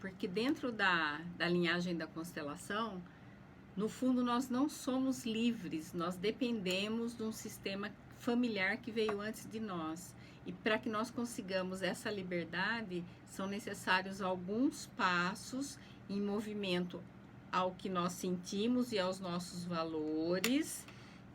porque dentro da linhagem da constelação, no fundo nós não somos livres, nós dependemos de um sistema familiar que veio antes de nós. E para que nós consigamos essa liberdade, são necessários alguns passos em movimento ao que nós sentimos e aos nossos valores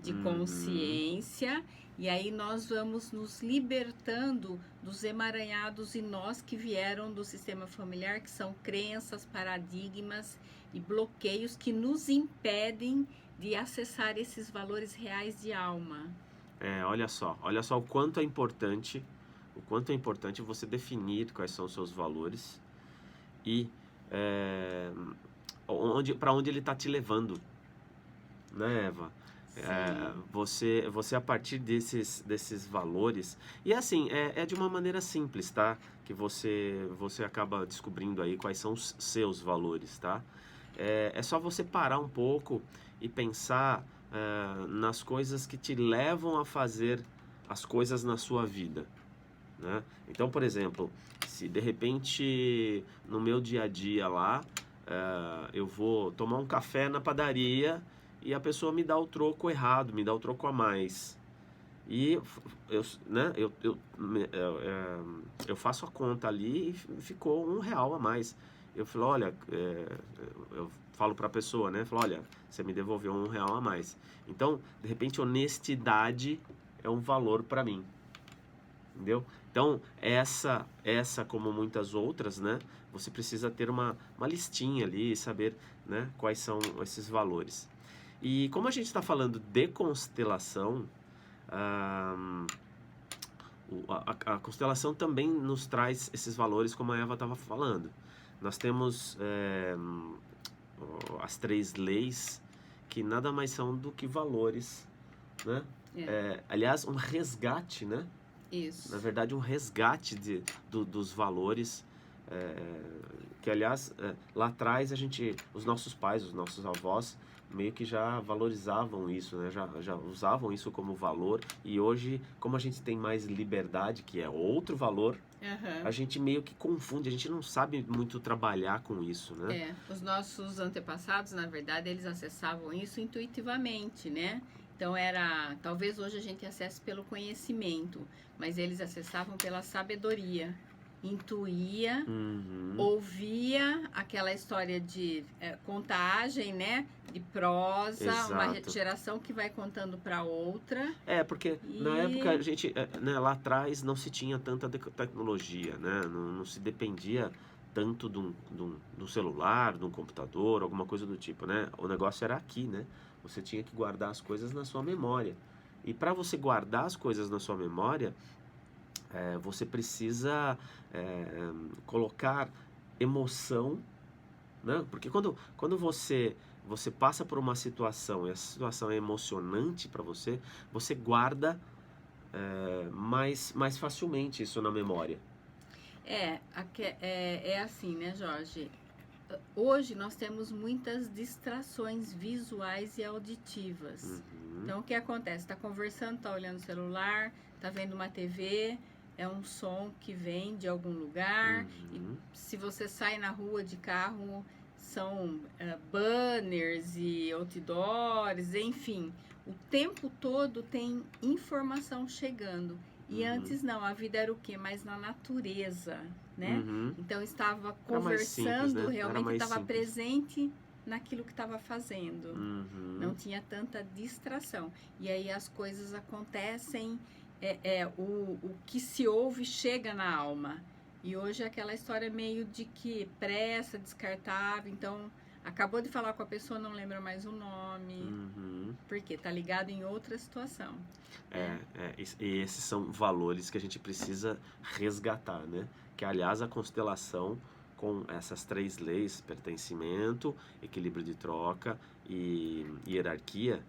de consciência. E aí nós vamos nos libertando dos emaranhados em nós que vieram do sistema familiar, que são crenças, paradigmas e bloqueios que nos impedem de acessar esses valores reais de alma. Olha só o quanto é importante você definir quais são os seus valores e para onde ele está te levando, né, Eva? Você a partir desses valores, e assim, é de uma maneira simples, tá? Que você acaba descobrindo aí quais são os seus valores, tá? É só você parar um pouco e pensar nas coisas que te levam a fazer as coisas na sua vida, né? Então, por exemplo, se de repente no meu dia a dia lá, eu vou tomar um café na padaria e a pessoa me dá o troco errado, me dá o troco a mais. E eu faço a conta ali e ficou R$1 a mais. Eu falo, olha, eu falo para a pessoa, né? Falo, olha, você me devolveu R$1 a mais. Então, de repente, honestidade é um valor para mim. Entendeu? Então, essa como muitas outras, né? Você precisa ter uma listinha ali e saber, né, quais são esses valores. E como a gente está falando de constelação, a constelação também nos traz esses valores, como a Eva estava falando. Nós temos as 3 leis, que nada mais são do que valores, né? Aliás, um resgate, né? Isso. Na verdade, um resgate dos valores, que aliás, lá atrás os nossos pais, os nossos avós, meio que já valorizavam isso, né? Já usavam isso como valor, e hoje, como a gente tem mais liberdade, que é outro valor, a gente meio que confunde, a gente não sabe muito trabalhar com isso, né? Os nossos antepassados, na verdade, eles acessavam isso intuitivamente, né? Então talvez hoje a gente acesse pelo conhecimento, mas eles acessavam pela sabedoria. Intuía, ouvia aquela história de contagem, né? De prosa, uma geração que vai contando para outra. Porque na época a gente, né, lá atrás não se tinha tanta tecnologia, né? Não se dependia tanto de um celular, de um computador, alguma coisa do tipo, né? O negócio era aqui, né? Você tinha que guardar as coisas na sua memória. E para você guardar as coisas na sua memória, você precisa colocar emoção, né? Porque quando você passa por uma situação e essa situação é emocionante para você, você guarda mais facilmente isso na memória. É assim, né, Jorge? Hoje nós temos muitas distrações visuais e auditivas. Então, o que acontece? Está conversando, está olhando o celular, está vendo uma TV, é um som que vem de algum lugar. E se você sai na rua de carro, são banners e outdoors, enfim. O tempo todo tem informação chegando. E antes não, a vida era o quê? Mais na natureza, né? Então estava conversando, simples, né? Realmente estava presente naquilo que estava fazendo. Não tinha tanta distração. E aí as coisas acontecem, o que se ouve chega na alma. E hoje é aquela história meio de que pressa, descartável, então acabou de falar com a pessoa, não lembra mais o nome, porque tá ligado em outra situação. E esses são valores que a gente precisa resgatar, né? Que, aliás, a constelação, com essas 3 leis, pertencimento, equilíbrio de troca e hierarquia,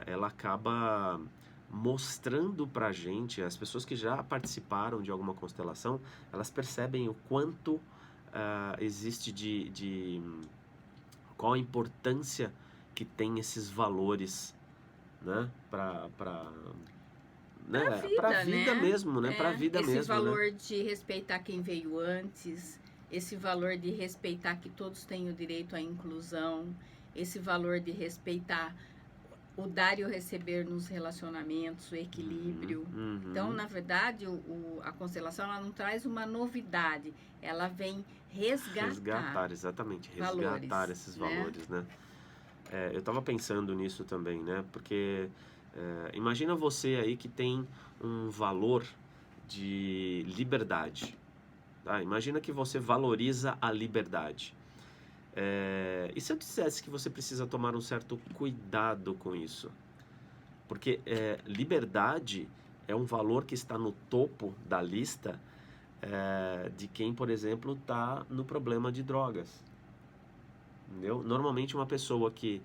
ela acaba mostrando pra gente, as pessoas que já participaram de alguma constelação, elas percebem o quanto existe qual a importância que tem esses valores, né, pra vida, né? Mesmo, né? Pra vida esse mesmo, valor, né? de respeitar quem veio antes, esse valor de respeitar que todos têm o direito à inclusão, esse valor de respeitar o dar e o receber nos relacionamentos, o equilíbrio. Então, na verdade, a constelação ela não traz uma novidade, ela vem resgatar exatamente, valores, resgatar esses valores, né? Eu estava pensando nisso também, né? Porque imagina você aí que tem um valor de liberdade, tá? Imagina que você valoriza a liberdade. E se eu dissesse que você precisa tomar um certo cuidado com isso? Porque liberdade é um valor que está no topo da lista de quem, por exemplo, está no problema de drogas. Entendeu? Normalmente uma pessoa que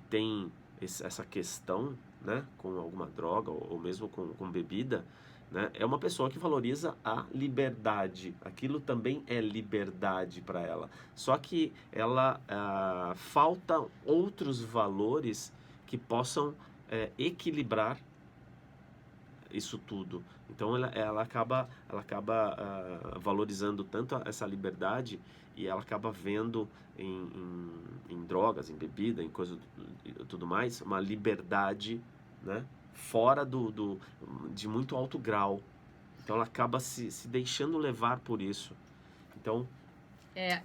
tem essa questão, né, com alguma droga ou mesmo com bebida, né, é uma pessoa que valoriza a liberdade. Aquilo também é liberdade para ela. Só que ela falta outros valores que possam equilibrar isso tudo. Então ela acaba valorizando tanto essa liberdade e ela acaba vendo em drogas, em bebida, em coisa tudo mais, uma liberdade, né, fora de muito alto grau. Então ela acaba se deixando levar por isso. Então,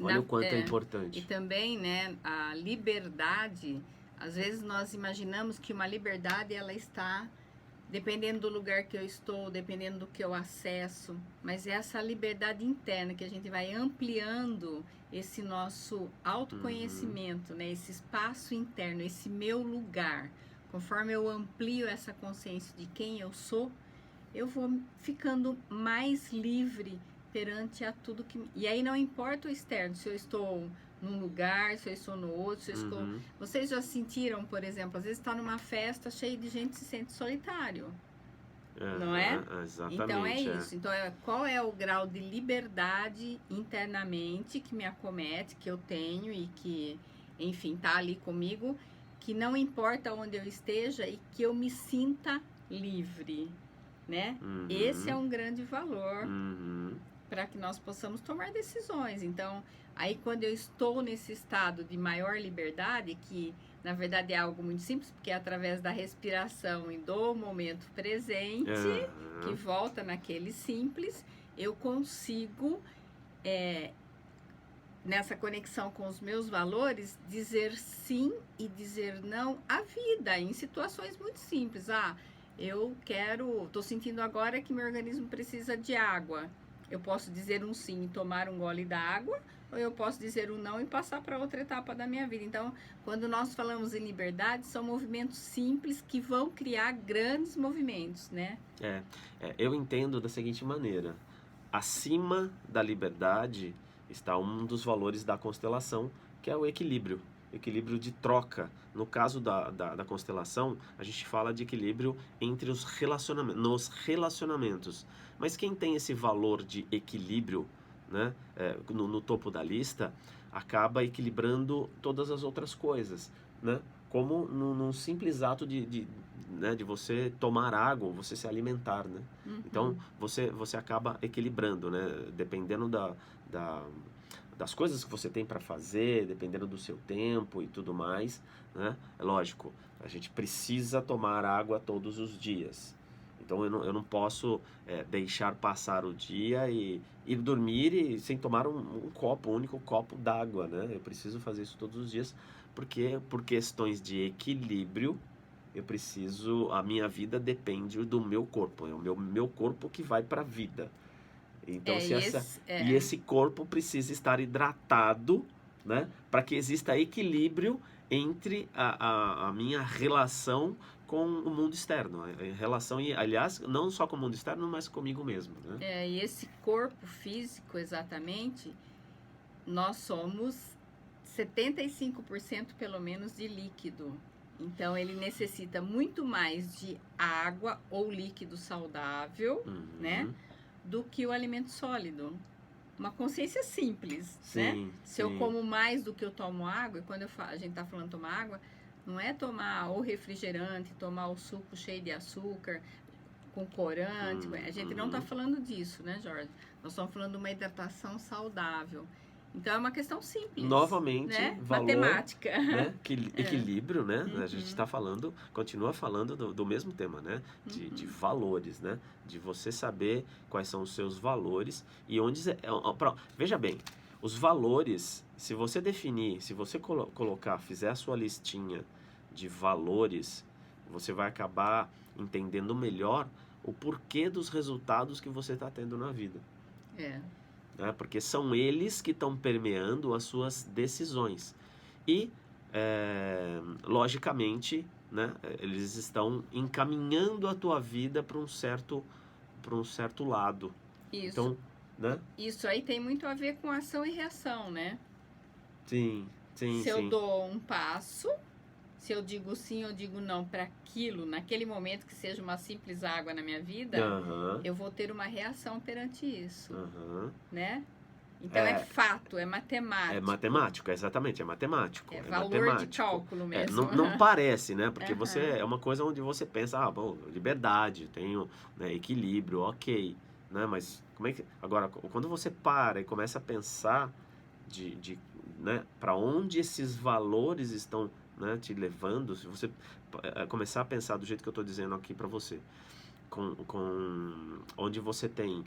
olha o quanto é importante. E também, né, a liberdade, às vezes nós imaginamos que uma liberdade ela está dependendo do lugar que eu estou, dependendo do que eu acesso, mas é essa liberdade interna que a gente vai ampliando esse nosso autoconhecimento, né? Esse espaço interno, esse meu lugar. Conforme eu amplio essa consciência de quem eu sou, eu vou ficando mais livre perante a tudo que... E aí não importa o externo, se eu estou num lugar, se eu estou no outro, se eu estou... Vocês já sentiram, por exemplo, às vezes está numa festa cheia de gente e se sente solitário, não é? Exatamente. Então é isso. Então qual é o grau de liberdade internamente que me acomete, que eu tenho e que, enfim, está ali comigo, que não importa onde eu esteja e que eu me sinta livre, né? Esse é um grande valor para que nós possamos tomar decisões. Então, aí quando eu estou nesse estado de maior liberdade, que na verdade é algo muito simples, porque é através da respiração e do momento presente, que volta naquele simples, eu consigo, nessa conexão com os meus valores, dizer sim e dizer não à vida, em situações muito simples. Estou sentindo agora que meu organismo precisa de água. Eu posso dizer um sim e tomar um gole da água, ou eu posso dizer um não e passar para outra etapa da minha vida. Então, quando nós falamos em liberdade, são movimentos simples que vão criar grandes movimentos, né? Eu entendo da seguinte maneira: acima da liberdade está um dos valores da constelação, que é o equilíbrio. Equilíbrio de troca. No caso da constelação, a gente fala de equilíbrio entre os nos relacionamentos. Mas quem tem esse valor de equilíbrio, né, no topo da lista, acaba equilibrando todas as outras coisas, né? Como num simples ato de você tomar água, você se alimentar, né? Então, você acaba equilibrando, né? Dependendo das coisas que você tem para fazer, dependendo do seu tempo e tudo mais, né? É lógico, a gente precisa tomar água todos os dias. Então eu não posso deixar passar o dia e ir dormir sem tomar um único copo d'água, né? Eu preciso fazer isso todos os dias, porque por questões de equilíbrio, a minha vida depende do meu corpo, é o meu corpo que vai para a vida. Então, esse corpo precisa estar hidratado, né, para que exista equilíbrio entre a minha relação com o mundo externo. A relação, aliás, não só com o mundo externo, mas comigo mesmo, né? E esse corpo físico, exatamente, nós somos 75% pelo menos de líquido. Então, ele necessita muito mais de água ou líquido saudável, né? Do que o alimento sólido. Uma consciência simples, né? Se eu como mais do que eu tomo água, e quando a gente está falando de tomar água, não é tomar o refrigerante, tomar o suco cheio de açúcar. com corante. A gente não está Uhum. falando disso, né, Jorge? Nós estamos falando de uma hidratação saudável. Então é uma questão simples, Novamente, né? valor, Matemática. né? Equilíbrio, né? A gente Uhum. está falando, continua falando do mesmo tema, né? De valores, né? De você saber quais são os seus valores e onde... Veja bem, os valores, se você definir, se você colocar, fizer a sua listinha de valores, você vai acabar entendendo melhor o porquê dos resultados que você está tendo na vida. É. Né? Porque são eles que estão permeando as suas decisões. E, logicamente, né, eles estão encaminhando a tua vida para um certo lado. Isso. Então, né? Isso aí tem muito a ver com ação e reação, né? Sim, sim, Se eu sim. dou um passo, se eu digo sim ou digo não para aquilo, naquele momento que seja uma simples água na minha vida, Aham, eu vou ter uma reação perante isso, aham. né? Então é fato, é matemático. É matemático, exatamente, é matemático. É É valor matemático. de cálculo mesmo. Não parece, né? Porque Aham. você é uma coisa onde você pensa, ah, bom, liberdade, tenho, né, equilíbrio, ok, né? Mas como é que agora quando você para e começa a pensar né, para onde esses valores estão, né, te levando, se você começar a pensar do jeito que eu estou dizendo aqui para você, onde você tem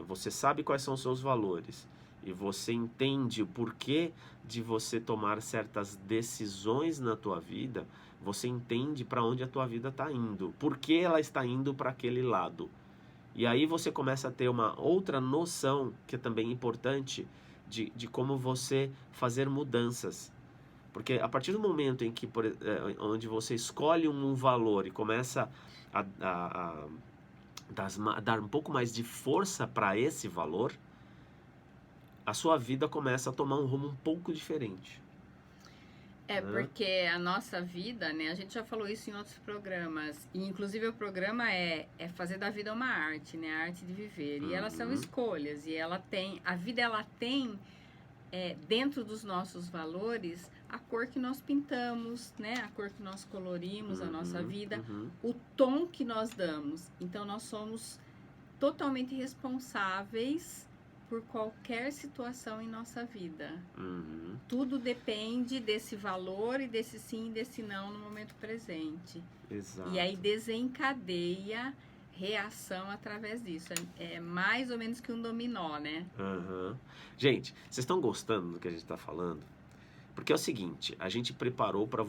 você sabe quais são os seus valores e você entende o porquê de você tomar certas decisões na tua vida, você entende para onde a tua vida está indo, por que ela está indo para aquele lado. E aí você começa a ter uma outra noção, que é também importante, de como você fazer mudanças. Porque a partir do momento em que onde você escolhe um valor e começa a dar um pouco mais de força para esse valor, a sua vida começa a tomar um rumo um pouco diferente. É, né? porque a nossa vida, né? A gente já falou isso em outros programas. E inclusive o programa é fazer da vida uma arte, né? A arte de viver. E elas são escolhas. E a vida ela tem dentro dos nossos valores a cor que nós pintamos, né? A cor que nós colorimos a nossa vida, o tom que nós damos. Então nós somos totalmente responsáveis por qualquer situação em nossa vida. Tudo depende desse valor e desse sim e desse não no momento presente. Exato. E aí desencadeia reação através disso. É mais ou menos que um dominó, né? Gente, vocês estão gostando do que a gente está falando? Porque é o seguinte, a gente preparou para